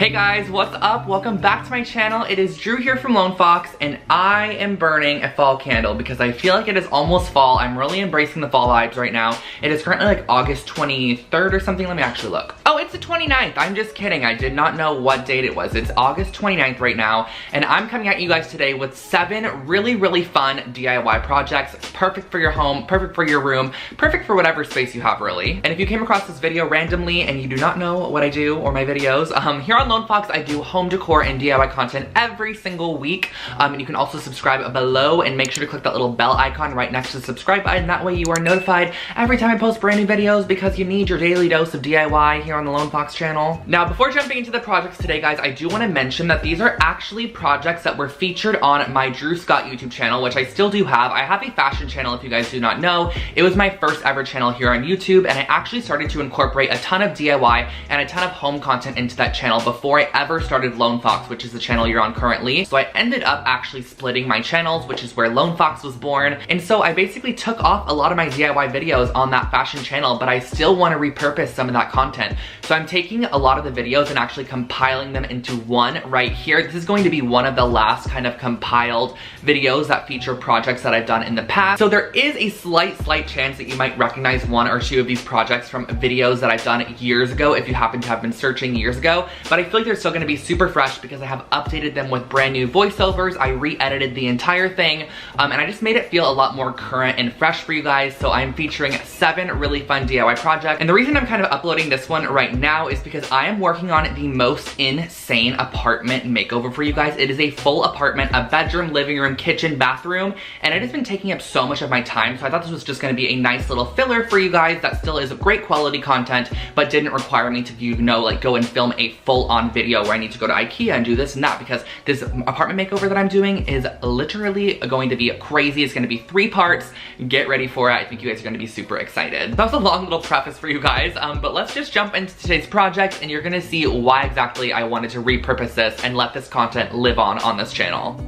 Hey guys, what's up? Welcome back to my channel. It is Drew here from Lone Fox, and I am burning a fall candle because I feel like it is almost fall. I'm really embracing the fall vibes right now. It is currently like August 23rd or something. Let me actually look. Oh, it's the 29th. I'm just kidding. I did not know what date it was. It's August 29th right now, and I'm coming at you guys today with 7 really fun DIY projects. Perfect for your home, perfect for your room, perfect for whatever space you have really. And if you came across this video randomly and you do not know what I do or my videos, here on Lone Fox, I do home decor and DIY content every single week. And you can also subscribe below and make sure to click that little bell icon right next to the subscribe button. That way you are notified every time I post brand new videos because you need your daily dose of DIY here on the Lone Fox channel. Now, before jumping into the projects today, guys, I do want to mention that these are actually projects that were featured on my Drew Scott YouTube channel, which I still do have. I have a fashion channel, if you guys do not know. It was my first ever channel here on YouTube, and I actually started to incorporate a ton of DIY and a ton of home content into that channel before I ever started Lone Fox, which is the channel you're on currently. So I ended up actually splitting my channels, which is where Lone Fox was born. And so I basically took off a lot of my DIY videos on that fashion channel, but I still want to repurpose some of that content. So I'm taking a lot of the videos and actually compiling them into one right here. This is going to be one of the last kind of compiled videos that feature projects that I've done in the past. So there is a slight chance that you might recognize 1 or 2 of these projects from videos that I've done years ago if you happen to have been searching years ago. But I feel like they're still going to be super fresh because I have updated them with brand new voiceovers. I re-edited the entire thing, and I just made it feel a lot more current and fresh for you guys. So I'm featuring 7 really fun DIY projects. And the reason I'm kind of uploading this one right now is because I am working on the most insane apartment makeover for you guys. It is a full apartment, a bedroom, living room, kitchen, bathroom, and it has been taking up so much of my time. So I thought this was just going to be a nice little filler for you guys that still is great quality content, but didn't require me to, you know, like go and film a full-on video where I need to go to IKEA and do this and that, because this apartment makeover that I'm doing is literally going to be crazy. It's going to be 3 parts. Get ready for it. I think you guys are going to be super excited. That was a long little preface for you guys, but let's just jump into today's project and you're going to see why exactly I wanted to repurpose this and let this content live on this channel.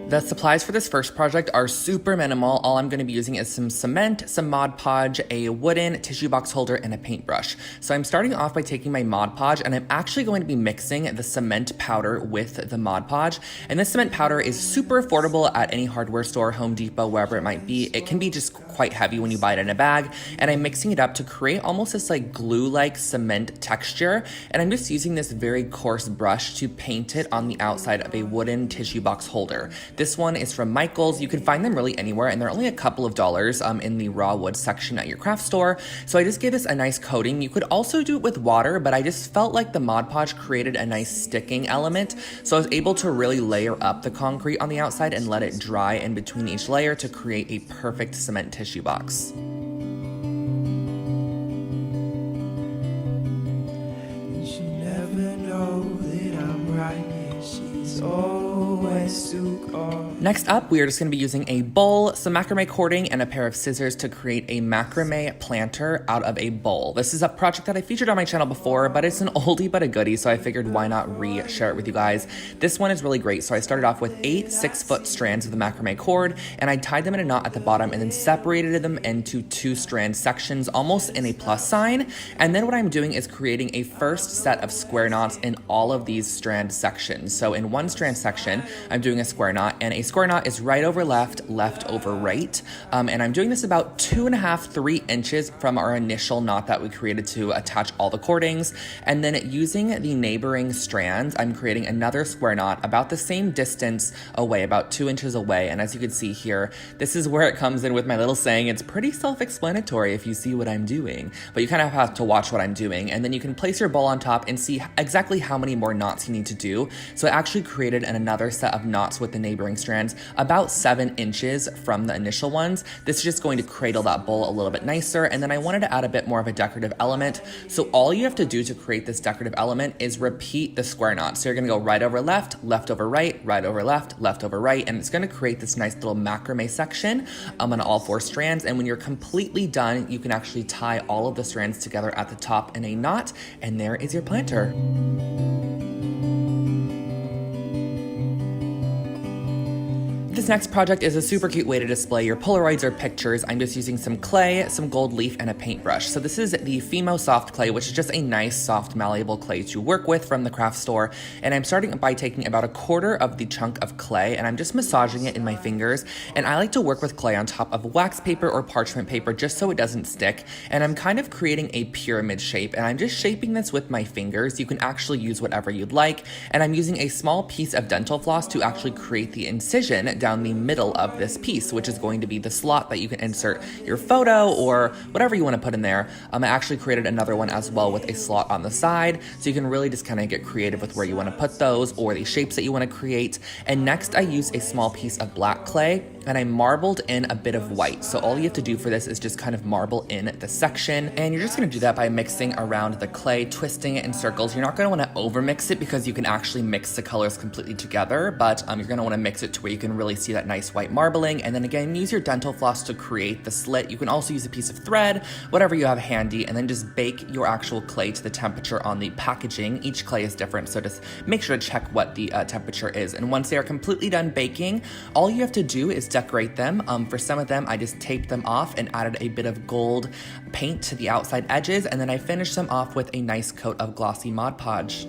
The supplies for this first project are super minimal. All I'm going to be using is some cement, some Mod Podge, a wooden tissue box holder, and a paintbrush. So I'm starting off by taking my Mod Podge, and I'm actually going to be mixing the cement powder with the Mod Podge. And this cement powder is super affordable at any hardware store, Home Depot, wherever it might be. It can be just quite heavy when you buy it in a bag, and I'm mixing it up to create almost this like glue-like cement texture. And I'm just using this very coarse brush to paint it on the outside of a wooden tissue box holder. This one is from Michaels. You can find them really anywhere, and they're only a couple of dollars in the raw wood section at your craft store. So I just gave this a nice coating. You could also do it with water, but I just felt like the Mod Podge created a nice sticking element. So I was able to really layer up the concrete on the outside and let it dry in between each layer to create a perfect cement tissue box. Next up, we are just going to be using a bowl, some macrame cording, and a pair of scissors to create a macrame planter out of a bowl. This is a project that I featured on my channel before, but it's an oldie but a goodie, so I figured why not re-share it with you guys. This one is really great. So I started off with 8 6-foot strands of the macrame cord, and I tied them in a knot at the bottom and then separated them into 2 strand sections, almost in a plus sign. And then what I'm doing is creating a first set of square knots in all of these strand sections. So in one strand section, I'm doing a square knot, and a square knot is right over left, left over right. And I'm doing this about 2.5–3 inches from our initial knot that we created to attach all the cordings. And then using the neighboring strands, I'm creating another square knot about the same distance away, about 2 inches away. And as you can see here, this is where it comes in with my little saying. It's pretty self-explanatory if you see what I'm doing, but you kind of have to watch what I'm doing. And then you can place your bowl on top and see exactly how many more knots you need to do. So I actually created another set of knots with the neighboring strands about 7 inches from the initial ones. This is just going to cradle that bowl a little bit nicer, and then I wanted to add a bit more of a decorative element. So all you have to do to create this decorative element is repeat the square knot. So you're gonna go right over left, left over right, right over left, left over right, and it's gonna create this nice little macrame section on all 4 strands. And when you're completely done, you can actually tie all of the strands together at the top in a knot, and there is your planter. This next project is a super cute way to display your Polaroids or pictures. I'm just using some clay, some gold leaf, and a paintbrush. So this is the Fimo Soft Clay, which is just a nice, soft, malleable clay to work with from the craft store. And I'm starting by taking about a quarter of the chunk of clay, and I'm just massaging it in my fingers. And I like to work with clay on top of wax paper or parchment paper just so it doesn't stick. And I'm kind of creating a pyramid shape, and I'm just shaping this with my fingers. You can actually use whatever you'd like. And I'm using a small piece of dental floss to actually create the incision down the middle of this piece, which is going to be the slot that you can insert your photo or whatever you want to put in there. I actually created another one as well with a slot on the side, so you can really just kind of get creative with where you want to put those or the shapes that you want to create. And next I used a small piece of black clay and I marbled in a bit of white. So all you have to do for this is just kind of marble in the section, and you're just going to do that by mixing around the clay, twisting it in circles. You're not going to want to over mix it because you can actually mix the colors completely together, but you're going to want to mix it to where you can really see that nice white marbling. And then again, use your dental floss to create the slit. You can also use a piece of thread, whatever you have handy, and then just bake your actual clay to the temperature on the packaging. Each clay is different, so just make sure to check what the temperature is. And once they are completely done baking, all you have to do is decorate them. For some of them, I just taped them off and added a bit of gold paint to the outside edges, and then I finished them off with a nice coat of glossy Mod Podge.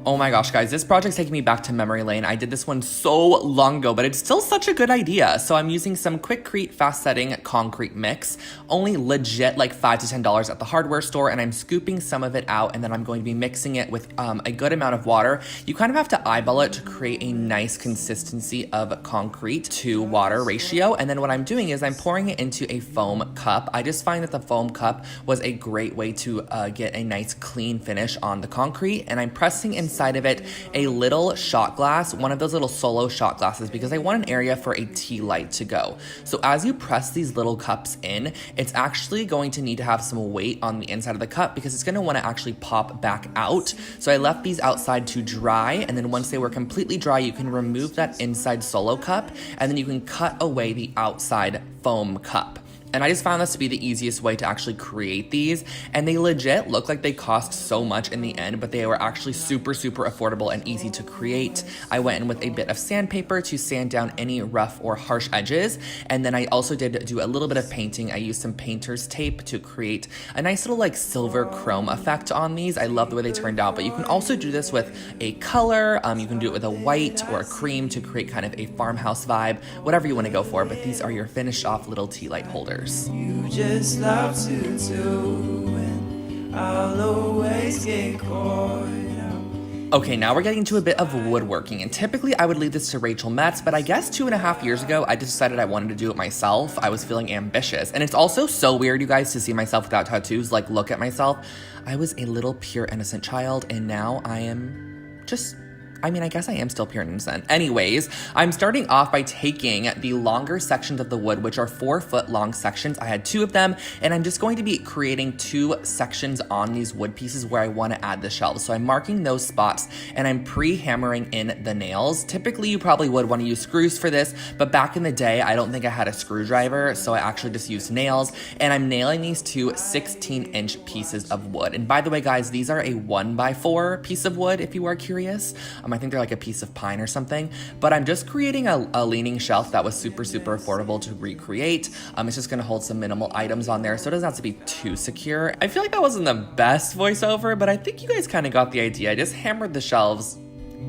Oh my gosh, guys, this project's taking me back to memory lane. I did this one so long ago, but it's still such a good idea. So I'm using some Quikrete fast setting concrete mix, only legit like $5 to $10 at the hardware store, and I'm scooping some of it out, and then I'm going to be mixing it with a good amount of water. You kind of have to eyeball it to create a nice consistency of concrete to water ratio. And then what I'm doing is I'm pouring it into a foam cup. I just find that the foam cup was a great way to get a nice clean finish on the concrete, and I'm pressing inside of it a little shot glass, one of those little solo shot glasses, because I want an area for a tea light to go. So as you press these little cups in, it's actually going to need to have some weight on the inside of the cup because it's going to want to actually pop back out. So I left these outside to dry, and then once they were completely dry, you can remove that inside solo cup, and then you can cut away the outside foam cup. And I just found this to be the easiest way to actually create these, and they legit look like they cost so much in the end, but they were actually super, super affordable and easy to create. I went in with a bit of sandpaper to sand down any rough or harsh edges, and then I also did do a little bit of painting. I used some painter's tape to create a nice little like silver chrome effect on these. I love the way they turned out, but you can also do this with a color. You can do it with a white or a cream to create kind of a farmhouse vibe, whatever you want to go for, but these are your finished off little tea light holders. You just love to do, and I'll always get caught up. Okay, now we're getting into a bit of woodworking, and typically I would leave this to Rachel Metz, but I guess 2.5 years ago, I decided I wanted to do it myself. I was feeling ambitious, and it's also so weird, you guys, to see myself without tattoos, like look at myself. I was a little pure innocent child, and now I am just... I mean, I guess I am still pure and innocent. Anyways, I'm starting off by taking the longer sections of the wood, which are 4-foot long sections. I had 2 of them, and I'm just going to be creating 2 sections on these wood pieces where I want to add the shelves. So I'm marking those spots, and I'm pre-hammering in the nails. Typically, you probably would want to use screws for this, but back in the day, I don't think I had a screwdriver, so I actually just used nails, and I'm nailing these 2 16-inch pieces of wood. And by the way, guys, these are a 1x4 piece of wood, if you are curious. I think they're like a piece of pine or something, but I'm just creating a leaning shelf that was super, super affordable to recreate. It's just gonna hold some minimal items on there, so it doesn't have to be too secure. I feel like that wasn't the best voiceover, but I think you guys kind of got the idea. I just hammered the shelves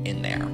in there.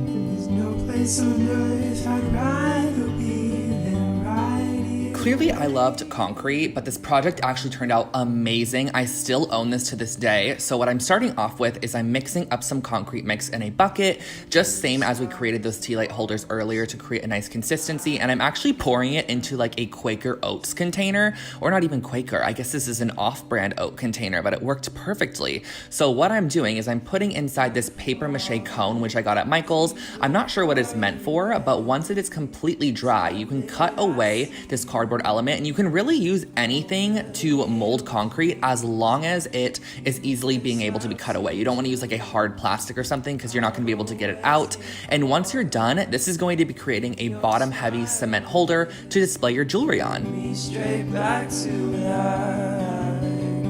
There's no place on earth I'd rather be than right here. Clearly, I loved concrete, but this project actually turned out amazing. I still own this to this day. So what I'm starting off with is I'm mixing up some concrete mix in a bucket, just same as we created those tea light holders earlier to create a nice consistency. And I'm actually pouring it into like a Quaker Oats container, or not even Quaker. I guess this is an off-brand oat container, but it worked perfectly. So what I'm doing is I'm putting inside this paper mache cone, which I got at Michael's. I'm not sure what it's meant for, but once it is completely dry, you can cut away this cardboard element, and you can really use anything to mold concrete as long as it is easily being able to be cut away. You don't want to use like a hard plastic or something because you're not going to be able to get it out. And once you're done, this is going to be creating a bottom heavy cement holder to display your jewelry on. Straight back to life.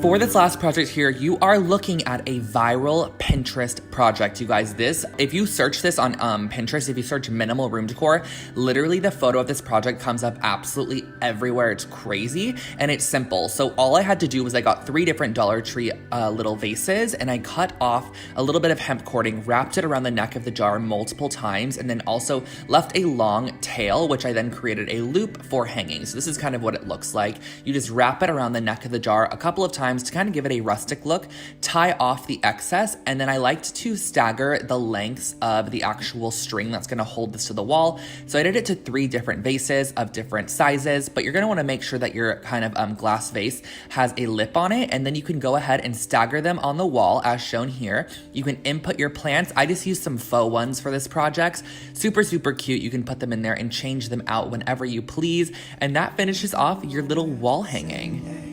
For this last project here, you are looking at a viral Pinterest project, you guys. This, if you search this on Pinterest, if you search minimal room decor, literally the photo of this project comes up absolutely everywhere. It's crazy and it's simple. So all I had to do was I got 3 different Dollar Tree little vases, and I cut off a little bit of hemp cording, wrapped it around the neck of the jar multiple times, and then also left a long tail, which I then created a loop for hanging. So this is kind of what it looks like. You just wrap it around the neck of the jar a couple of times to kind of give it a rustic look, tie off the excess, and then I liked to stagger the lengths of the actual string that's gonna hold this to the wall. So I did it to 3 different vases of different sizes, but you're gonna wanna make sure that your kind of glass vase has a lip on it, and then you can go ahead and stagger them on the wall as shown here. You can input your plants. I just used some faux ones for this project. Super, super cute. You can put them in there and change them out whenever you please, and that finishes off your little wall hanging.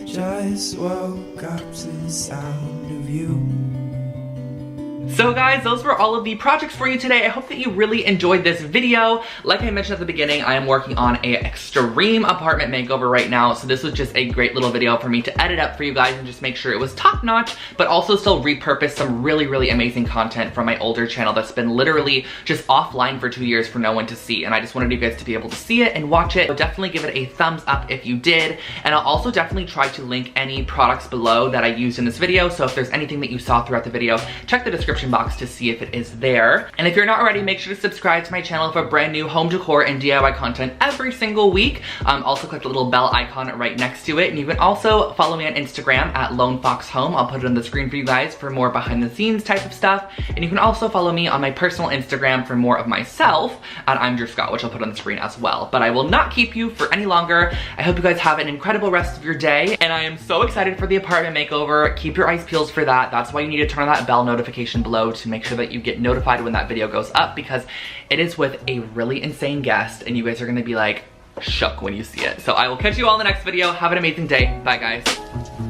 Just woke up to the sound of you. So guys, those were all of the projects for you today. I hope that you really enjoyed this video. Like I mentioned at the beginning, I am working on a extreme apartment makeover right now, so this was just a great little video for me to edit up for you guys and just make sure it was top notch, but also still repurpose some really, really amazing content from my older channel that's been literally just offline for 2 years for no one to see, and I just wanted you guys to be able to see it and watch it. So definitely give it a thumbs up if you did, and I'll also definitely try to link any products below that I used in this video, so if there's anything that you saw throughout the video, check the description box to see if it is there. And if you're not already, make sure to subscribe to my channel for brand new home decor and DIY content every single week. Also click the little bell icon right next to it, and you can also follow me on Instagram at Lone Fox Home. I'll put it on the screen for you guys for more behind the scenes type of stuff, and you can also follow me on my personal Instagram for more of myself at I'm Drew Scott, which I'll put on the screen as well. But I will not keep you for any longer. I hope you guys have an incredible rest of your day, and I am so excited for the apartment makeover. Keep your eyes peeled for that. That's why you need to turn on that bell notification below to make sure that you get notified when that video goes up, because it is with a really insane guest and you guys are gonna be like shook when you see it. So I will catch you all in the next video. Have an amazing day. Bye guys.